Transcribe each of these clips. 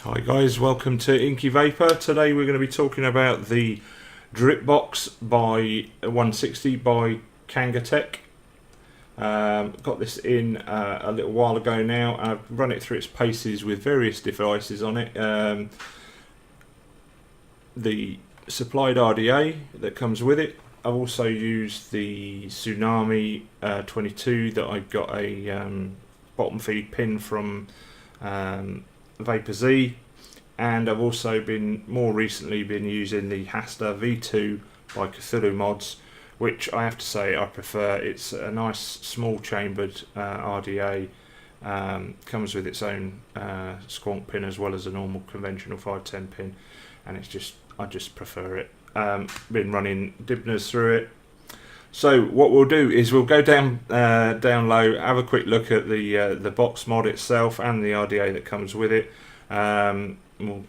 Hi guys, welcome to Inky Vaper. Today we're going to be talking about the Dripbox by 160 by Kanger Tech. Got this in a little while ago now. I've run it through its paces with various devices on it. The supplied RDA that comes with it. I've also used the Tsunami 22 that I got a bottom feed pin from Vaper Z, and I've also more recently been using the Hasta V2 by Cthulhu Mods, which I have to say I prefer. It's a nice small chambered RDA, comes with its own squonk pin as well as a normal conventional 510 pin, and I just prefer it. Been running Dibners through it. So what we'll do is we'll go down low, have a quick look at the box mod itself and the RDA that comes with it. We'll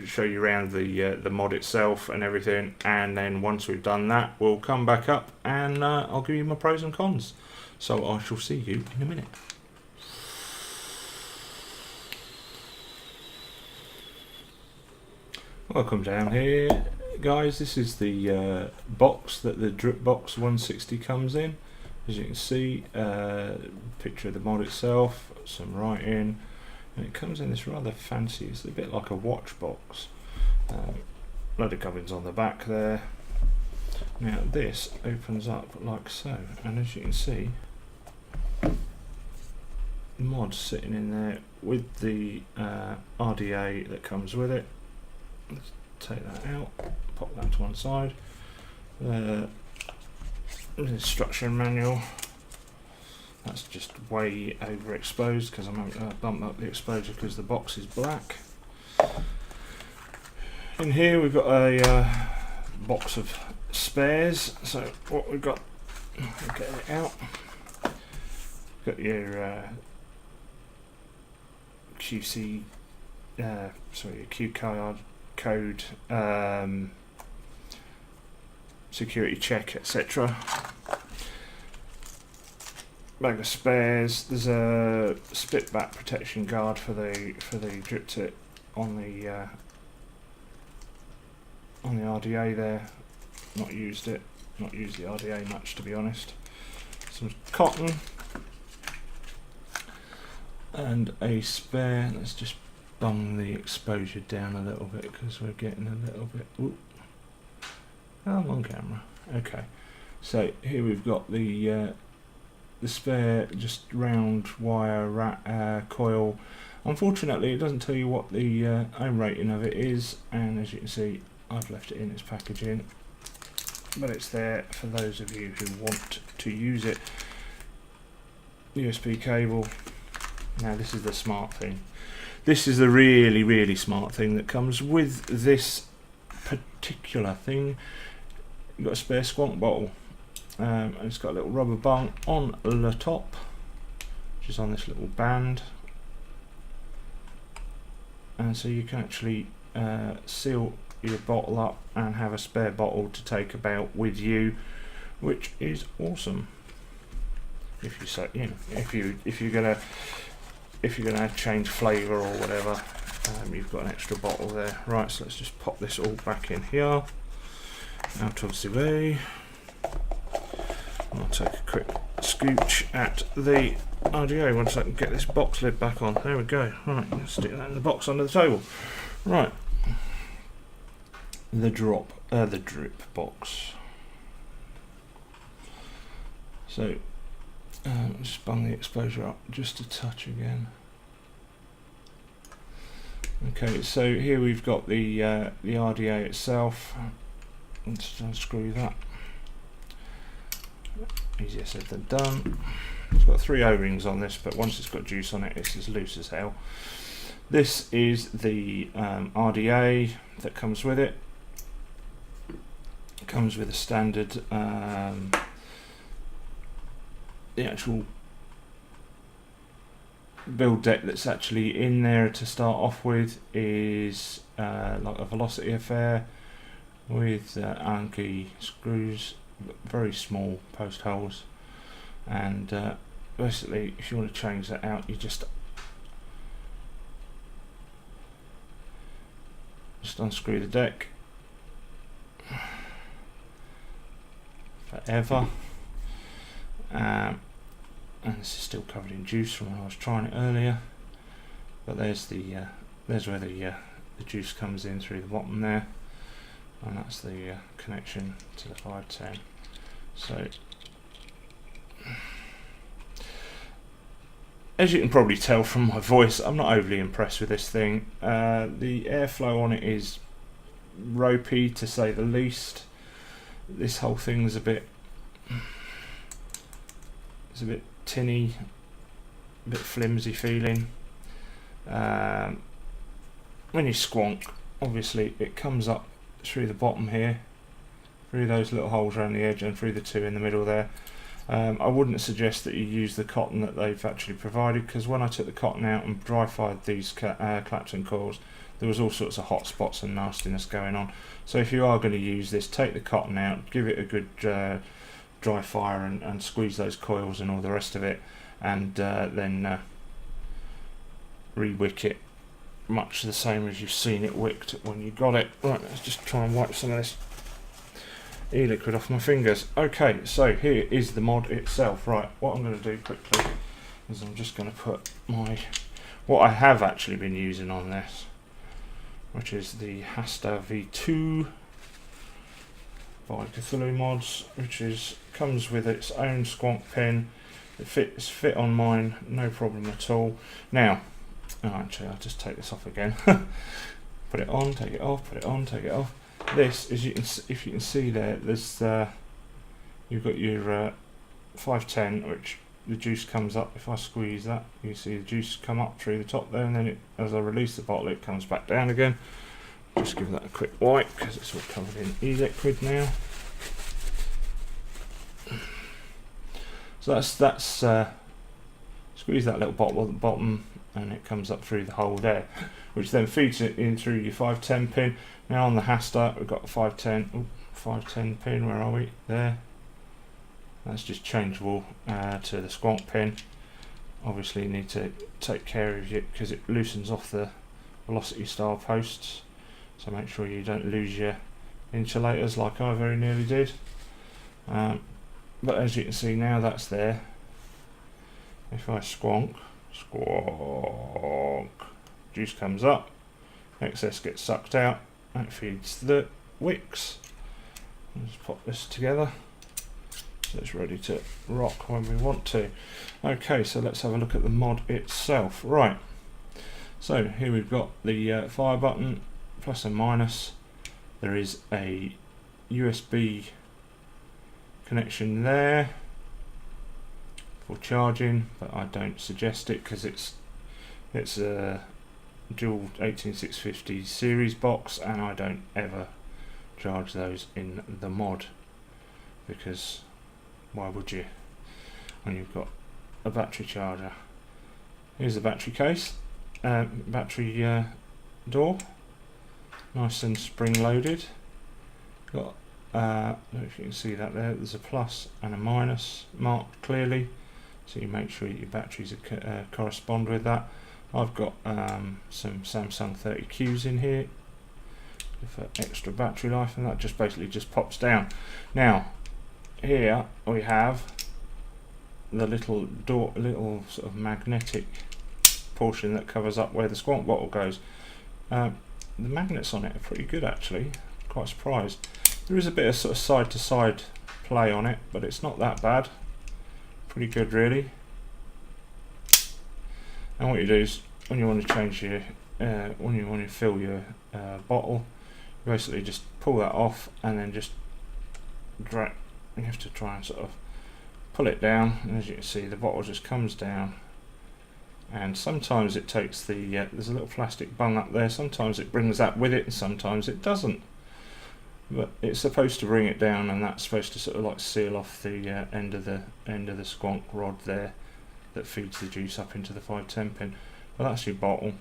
show you around the mod itself and everything, and then once we've done that, we'll come back up and I'll give you my pros and cons. So I shall see you in a minute. Welcome down here, guys. This is the box that the Dripbox 160 comes in. As you can see, picture of the mod itself, some writing, and it comes in this rather fancy, it's a bit like a watch box. Load of gubbins on the back there. Now this opens up like so, and as you can see, the mod's sitting in there with the RDA that comes with it. Let's take that out, pop that to one side. The instruction manual, that's just way overexposed because I'm going to bump up the exposure because the box is black. In here we've got a box of spares. So what we've got, I'll get it out. Got your QC, sorry, your Q code, security check, etc. Bag of spares. There's a spit back protection guard for the drip tip on the RDA there. Not used the RDA much, to be honest. Some cotton and a spare. Let's just bung the exposure down a little bit because we're getting a little bit. Ooh. Oh, I'm on camera. Okay, so here we've got the spare, just round wire coil. Unfortunately, it doesn't tell you what the ohm rating of it is, and as you can see, I've left it in its packaging, but it's there for those of you who want to use it. USB cable. Now this is the smart thing. This is the really smart thing that comes with this particular thing. You've got a spare squonk bottle, and it's got a little rubber bung on the top, which is on this little band, and so you can actually seal your bottle up and have a spare bottle to take about with you, which is awesome. If you say, you know, if you're gonna change flavour or whatever, you've got an extra bottle there. Right, so let's just pop this all back in here, out of the way. I'll take a quick scooch at the RDA once I can get this box lid back on. There we go. Right, let's stick that in the box under the table. Right, the drip box. So just bung the exposure up just a touch again. Okay, so here we've got the RDA itself. Let's unscrew that. Easier said than done. It's got 3 O-rings on this, but once it's got juice on it, it's as loose as hell. This is the RDA that comes with it. It comes with a standard, the actual build deck that's actually in there to start off with is like a velocity affair with Inky screws, very small post holes, and basically if you want to change that out, you just Just unscrew the deck. Forever. And this is still covered in juice from when I was trying it earlier. But there's there's where the juice comes in through the bottom there, and that's the connection to the 510. So, as you can probably tell from my voice, I'm not overly impressed with this thing. The airflow on it is ropey, to say the least. This whole thing's a bit tinny, a bit flimsy feeling. When you squonk, obviously it comes up through the bottom here, through those little holes around the edge and through the two in the middle there. I wouldn't suggest that you use the cotton that they've actually provided, because when I took the cotton out and dry fired these Clapton coils, there was all sorts of hot spots and nastiness going on. So if you are going to use this, take the cotton out, give it a good dry fire and squeeze those coils and all the rest of it, and then re-wick it much the same as you've seen it wicked when you got it. Right, let's just try and wipe some of this e-liquid off my fingers. Okay, so here is the mod itself. Right, what I'm going to do quickly is I'm just going to put what I have actually been using on this, which is the Hasta V2 by Cthulhu Mods, which comes with its own squonk pin. It's fit on mine, no problem at all. Now, actually, I'll just take this off again. Put it on, take it off, put it on, take it off. This, as if you can see there's you've got your 510, which the juice comes up. If I squeeze that, you see the juice come up through the top there, and then as I release the bottle, it comes back down again. Just give that a quick wipe because it's all covered in e-liquid now. So that's squeeze that little bottle at the bottom, and it comes up through the hole there, which then feeds it in through your 510 pin. Now on the Hasta, we've got a 510 pin. Where are we? There. That's just changeable to the squonk pin. Obviously, you need to take care of it because it loosens off the velocity style posts. So make sure you don't lose your insulators like I very nearly did. But as you can see now, that's there. If I squonk, juice comes up, excess gets sucked out, that feeds the wicks. Let's pop this together so it's ready to rock when we want to. Okay, so let's have a look at the mod itself. Right, so here we've got the fire button, plus and minus. There is a USB connection there for charging, but I don't suggest it because it's a dual 18650 series box, and I don't ever charge those in the mod, because why would you when you've got a battery charger? Here's the battery case, battery door, nice and spring loaded. Got I don't know if you can see that there's a plus and a minus marked clearly, so you make sure your batteries correspond with that. I've got some Samsung 30Qs in here for extra battery life, and that just basically just pops down. Now here we have the little sort of magnetic portion that covers up where the squonk bottle goes. The magnets on it are pretty good actually, quite surprised. There is a bit of sort of side to side play on it, but it's not that bad. Pretty good really. And what you do is, when you want to change your, when you want to fill your bottle, you basically just pull that off and then just drag. You have to try and sort of pull it down, and as you can see, the bottle just comes down. And sometimes it takes the there's a little plastic bung up there. Sometimes it brings that with it, and sometimes it doesn't. But it's supposed to bring it down, and that's supposed to sort of like seal off the end of the squonk rod there that feeds the juice up into the 510 pin. Well, that's your bottle.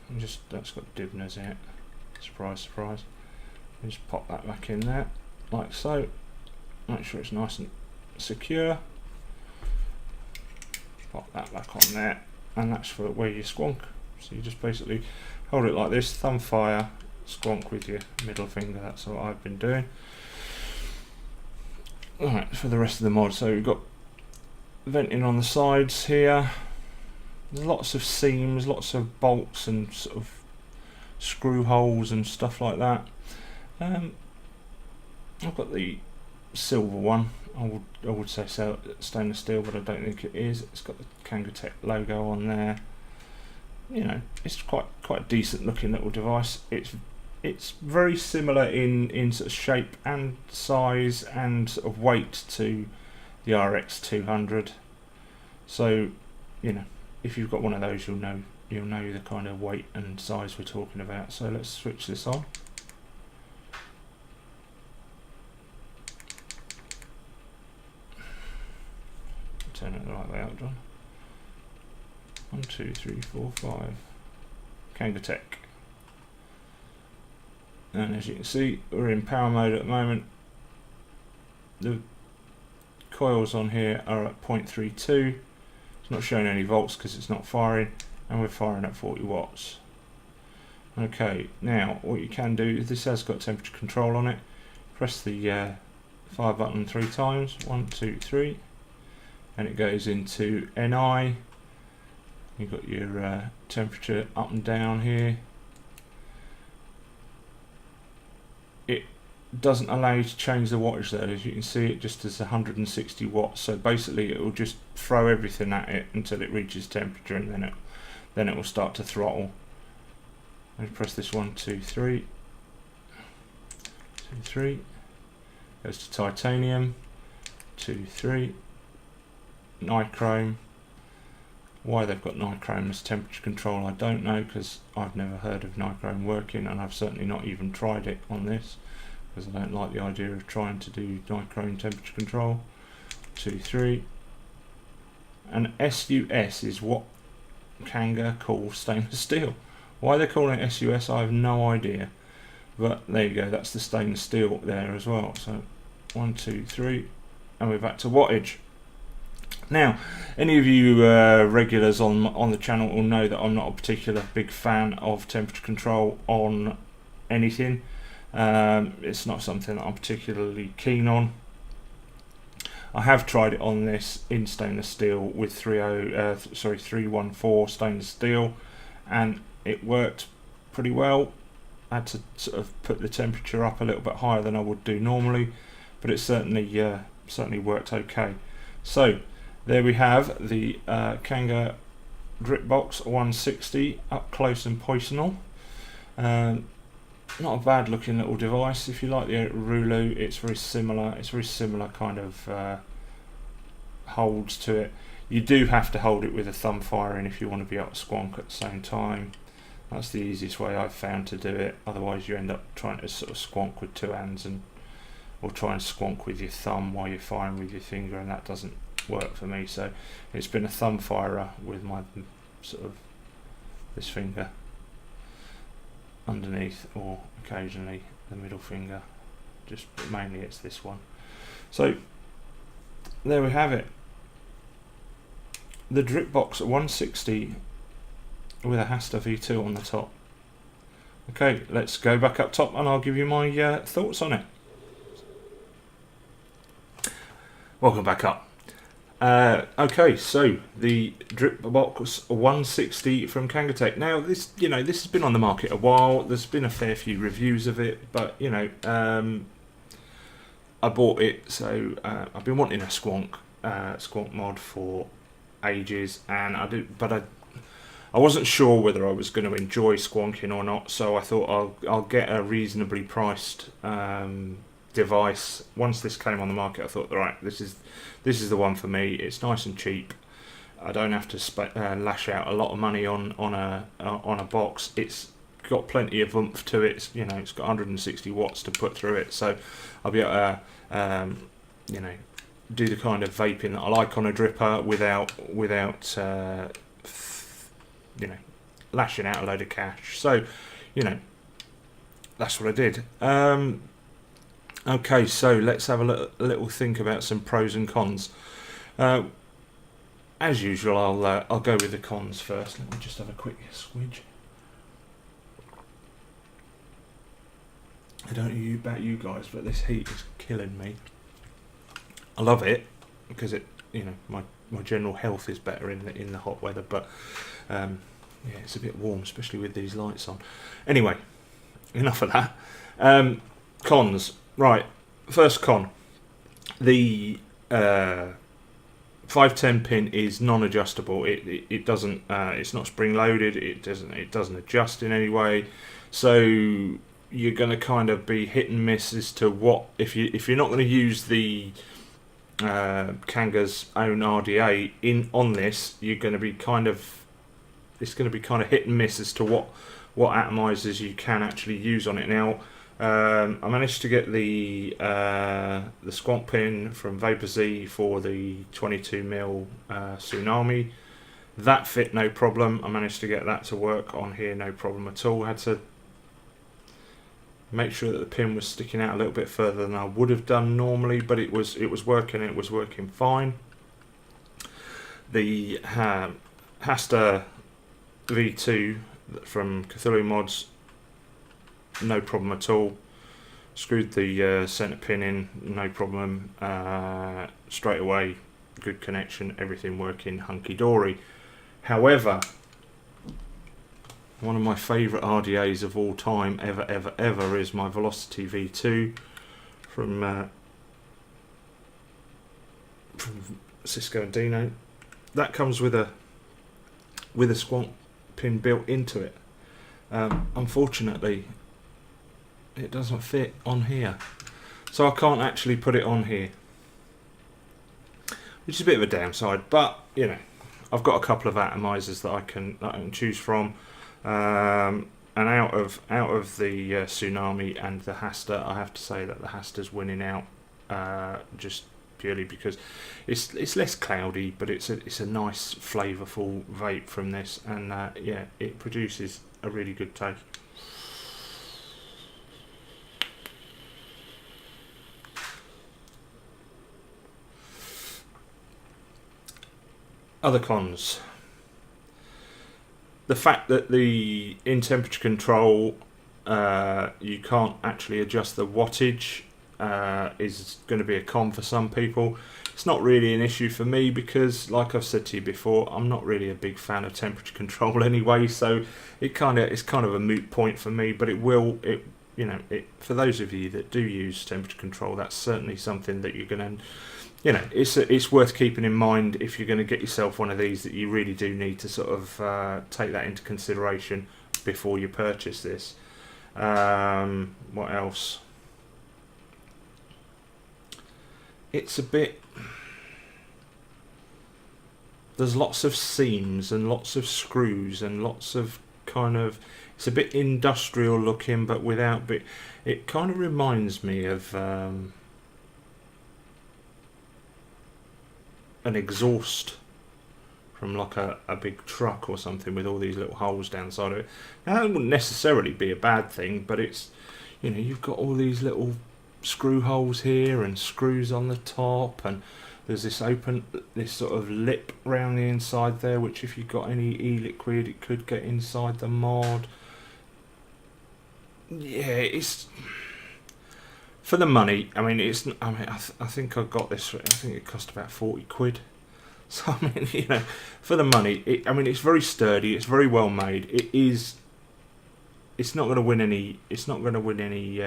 That's got Dibners in it. Surprise, surprise. You just pop that back in there, like so. Make sure it's nice and secure. Pop that back on there, and that's for where you squonk. So you just basically hold it like this, thumb fire, squonk with your middle finger. That's what I've been doing. Alright, for the rest of the mod, so we've got venting on the sides here. There's lots of seams, lots of bolts and sort of screw holes and stuff like that. I've got the silver one. I would say stainless steel, but I don't think it is. It's got the Kanger logo on there. You know, it's quite a decent looking little device. It's very similar in sort of shape and size and sort of weight to the RX 200. So, you know, if you've got one of those, you'll know the kind of weight and size we're talking about. So let's switch this on. Turn it the right way out, John. 1, 2, 3, 4, 5. Kanger. And as you can see, we're in power mode at the moment. The coils on here are at 0.32. It's not showing any volts because it's not firing, and we're firing at 40 watts. Okay, now what you can do, this has got temperature control on it. Press the fire button 3 times, 1, 2, 3, and it goes into NI. You've got your temperature up and down here. It doesn't allow you to change the wattage though. As you can see, it just does 160 watts. So basically, it will just throw everything at it until it reaches temperature, and then it will start to throttle. And press this 1, 2, 3, 2, 3. Goes to titanium. 2, 3. Nichrome. Why they've got nichrome as temperature control, I don't know, because I've never heard of nichrome working, and I've certainly not even tried it on this, because I don't like the idea of trying to do nichrome temperature control. 2, 3. And SUS is what Kanger calls stainless steel. Why they're calling it SUS, I have no idea. But there you go, that's the stainless steel there as well. So 1, 2, 3, and we're back to wattage. Now, any of you regulars on the channel will know that I'm not a particular big fan of temperature control on anything. It's not something that I'm particularly keen on. I have tried it on this in stainless steel with 314 stainless steel, and it worked pretty well. I had to sort of put the temperature up a little bit higher than I would do normally, but it certainly worked okay. So there we have the Kanger Dripbox 160 up close and personal. Not a bad looking little device. If you like the Rulu, it's very similar. It's very similar kind of holds to it. You do have to hold it with a thumb firing if you want to be able to squonk at the same time. That's the easiest way I've found to do it. Otherwise, you end up trying to sort of squonk with 2 hands, or try and squonk with your thumb while you're firing with your finger, and that doesn't work for me. So it's been a thumb firer with my sort of this finger underneath, or occasionally the middle finger, just mainly it's this one. So there we have it, the Dripbox 160 with a Hasta V2 on the top. Okay, let's go back up top and I'll give you my thoughts on it. Welcome back up. Okay, so the Dripbox 160 from Kanger. Now this has been on the market a while. There's been a fair few reviews of it, but I bought it, so I've been wanting a squonk mod for ages, and I wasn't sure whether I was going to enjoy squonking or not, so I thought I'll get a reasonably priced device. Once this came on the market, I thought, right, this is the one for me. It's nice and cheap. I don't have to lash out a lot of money on a box. It's got plenty of oomph to it. It's got 160 watts to put through it, so I'll be able to do the kind of vaping that I like on a dripper without lashing out a load of cash. So that's what I did. Okay, so let's have a little think about some pros and cons. As usual, I'll go with the cons first. Let me just have a quick swidge. I don't know about you guys, but this heat is killing me. I love it because it, my general health is better in the hot weather, but yeah, it's a bit warm, especially with these lights on. Anyway, enough of that. Cons, right? First con, the 510 pin is non-adjustable. It doesn't. It's not spring-loaded. It doesn't adjust in any way. So you're going to kind of be hit and miss as to what if you're not going to use the Kanger's own RDA on this. You're going to be kind of hit and miss as to what atomizers you can actually use on it. Now, I managed to get the squonk pin from Vaper Z for the 22mm Tsunami. That fit no problem. I managed to get that to work on here no problem at all. I had to make sure that the pin was sticking out a little bit further than I would have done normally, but it was working. It was working fine. The Hasta V2 from Cthulhu Mods, no problem at all. Screwed the centre pin in, no problem. Straight away, good connection, everything working hunky-dory. However, one of my favourite RDAs of all time, ever, is my Velocity V2 from Cisco and Dino. That comes with a squonk pin built into it. Unfortunately, it doesn't fit on here, so I can't actually put it on here, which is a bit of a downside. But I've got a couple of atomizers that I can choose from, and out of the Tsunami and the Hasta, I have to say that the Hasta's winning out, just purely because it's less cloudy, but it's a nice flavourful vape from this, and yeah, it produces a really good taste. Other cons. The fact that in temperature control you can't actually adjust the wattage is going to be a con for some people. It's not really an issue for me because, like I've said to you before, I'm not really a big fan of temperature control anyway, so it's kind of a moot point for me. But for those of you that do use temperature control, that's certainly something that you're going to, it's worth keeping in mind if you're going to get yourself one of these, that you really do need to sort of take that into consideration before you purchase this. What else? It's a bit... There's lots of seams and lots of screws and lots of kind of... It's a bit industrial looking, but without... It kind of reminds me of... an exhaust from like a big truck or something, with all these little holes down the side of it. Now, that wouldn't necessarily be a bad thing, but it's, you've got all these little screw holes here and screws on the top, and there's this sort of lip round the inside there, which if you've got any e-liquid, it could get inside the mod. Yeah, it's... For the money, I think I got this. I think it cost about 40 quid. So for the money, it's very sturdy. It's very well made. It's not going to win any. It's not going to win any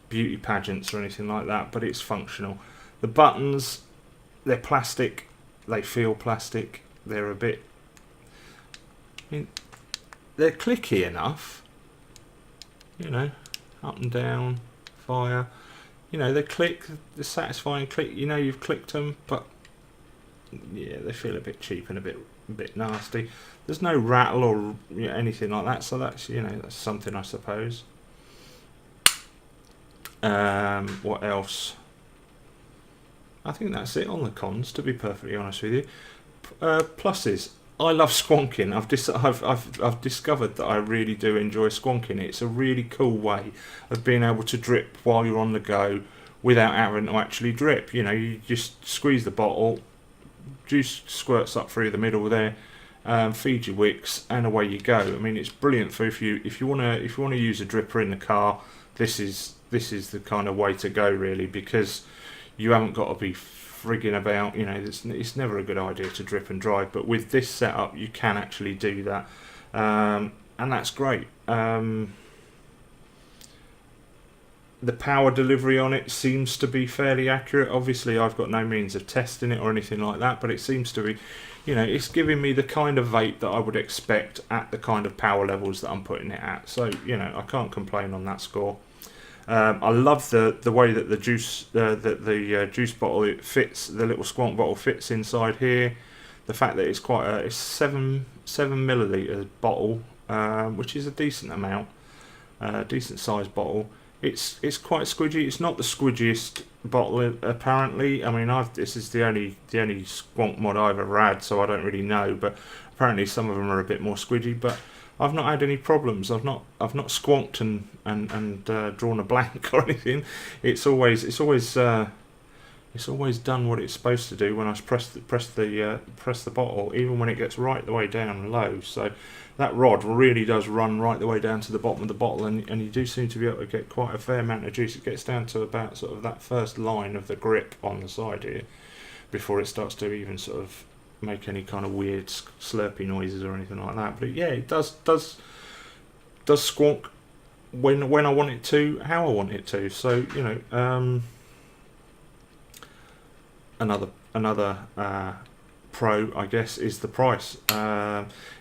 beauty pageants or anything like that. But it's functional. The buttons, they're plastic. They feel plastic. They're a bit. They're clicky enough. Up and down, fire. They click, the satisfying click. You've clicked them, but yeah, they feel a bit cheap and a bit nasty. There's no rattle or anything like that, so that's that's something, I suppose. What else? I think that's it on the cons, to be perfectly honest with you. Pluses. I love squonking. I've discovered that I really do enjoy squonking. It's a really cool way of being able to drip while you're on the go without having to actually drip. You just squeeze the bottle, juice squirts up through the middle there, feed your wicks, and away you go. It's brilliant for if you want to use a dripper in the car. This is this is the kind of way to go, really, because you haven't got to be frigging about. You know, it's never a good idea to drip and drive, but with this setup, you can actually do that, and that's great. The power delivery on it seems to be fairly accurate. Obviously, I've got no means of testing it or anything like that, but it seems to be, you know, it's giving me the kind of vape that I would expect at the kind of power levels that I'm putting it at. So, you know, I can't complain on that score. I love the way that the juice juice bottle, it fits, the little squonk bottle fits inside here. The fact that it's quite it's 7 milliliter bottle, which is a decent amount, decent sized bottle. It's quite squidgy. It's not the squidgiest bottle apparently. I mean, this is the only squonk mod I've ever had, so I don't really know. But apparently some of them are a bit more squidgy. But I've not had any problems. I've not squonked and drawn a blank or anything. It's always done what it's supposed to do when I press the bottle, even when it gets right the way down low. So that rod really does run right the way down to the bottom of the bottle, and you do seem to be able to get quite a fair amount of juice. It gets down to about sort of that first line of the grip on the side here before it starts to even sort of make any kind of weird slurpy noises or anything like that. But yeah, it does squonk when I want it to, how I want it to. So, you know, another pro, I guess, is the price.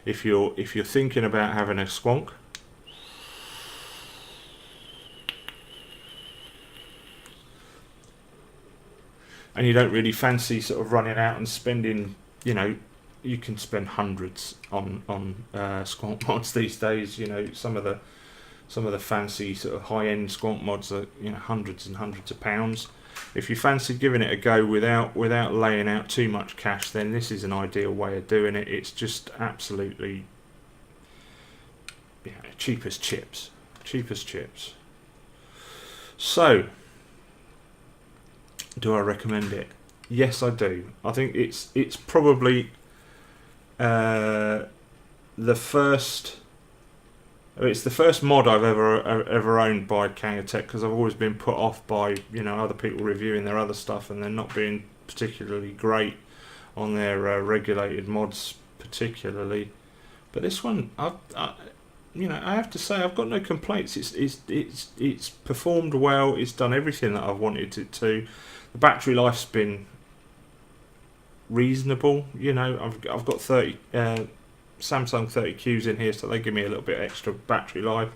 If you're thinking about having a squonk, and you don't really fancy sort of running out and spending, you know, you can spend hundreds on squonk mods these days. You know, some of the fancy sort of high-end squonk mods are, you know, hundreds and hundreds of pounds. If you fancy giving it a go without laying out too much cash, then this is an ideal way of doing it. It's just absolutely, yeah, cheap as chips. So, do I recommend it? Yes, I do. I think it's probably the first. It's the first mod I've ever owned by Kanger Tech, because I've always been put off by, you know, other people reviewing their other stuff and they're not being particularly great on their regulated mods, particularly. But this one, you know, I have to say I've got no complaints. It's performed well. It's done everything that I've wanted it to. The battery life's been reasonable. You know, I've got 30. Samsung 30Qs in here, so they give me a little bit extra battery life.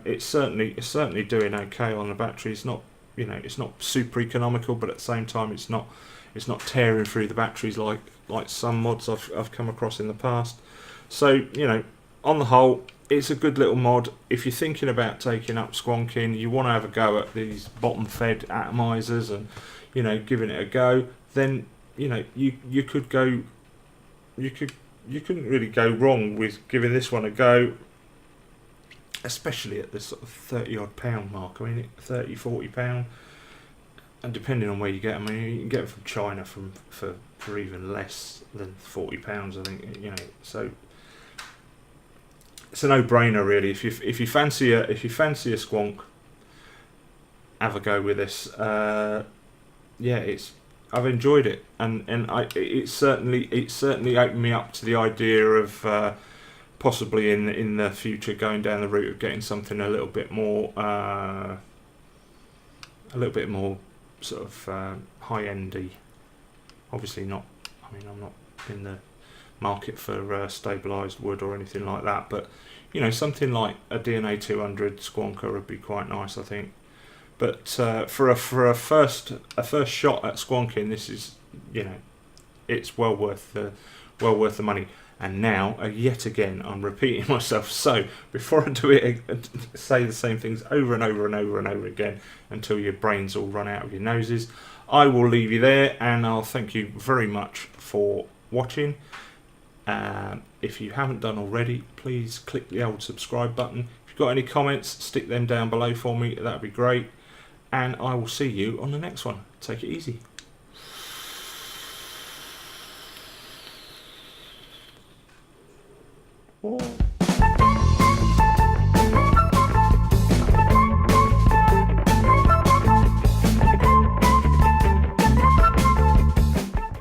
It's certainly doing okay on the battery. It's not, you know, it's not super economical, but at the same time, it's not tearing through the batteries like some mods I've come across in the past. So, you know, on the whole, it's a good little mod. If you're thinking about taking up squonking, you want to have a go at these bottom-fed atomizers and, you know, giving it a go, then, you know, you couldn't really go wrong with giving this one a go, especially at the sort of 30 odd pound mark. I mean, 30, 40 pound, and depending on where you get them, I mean, you can get them from China for even less than 40 pounds, I think, you know. So it's a no-brainer, really. If you fancy a squonk, have a go with this. Yeah, I've enjoyed it, and it certainly opened me up to the idea of possibly in the future going down the route of getting something a little bit more sort of high-endy. Obviously not. I mean, I'm not in the market for stabilised wood or anything like that, but you know, something like a DNA 200 squonker would be quite nice, I think. But for a first shot at squonking, this is, you know, it's well worth the money. And now, yet again, I'm repeating myself. So before I do it, say the same things over and over and over and over again until your brains all run out of your noses. I will leave you there, and I'll thank you very much for watching. If you haven't done already, please click the old subscribe button. If you've got any comments, stick them down below for me. That'd be great. And I will see you on the next one. Take it easy. Oh.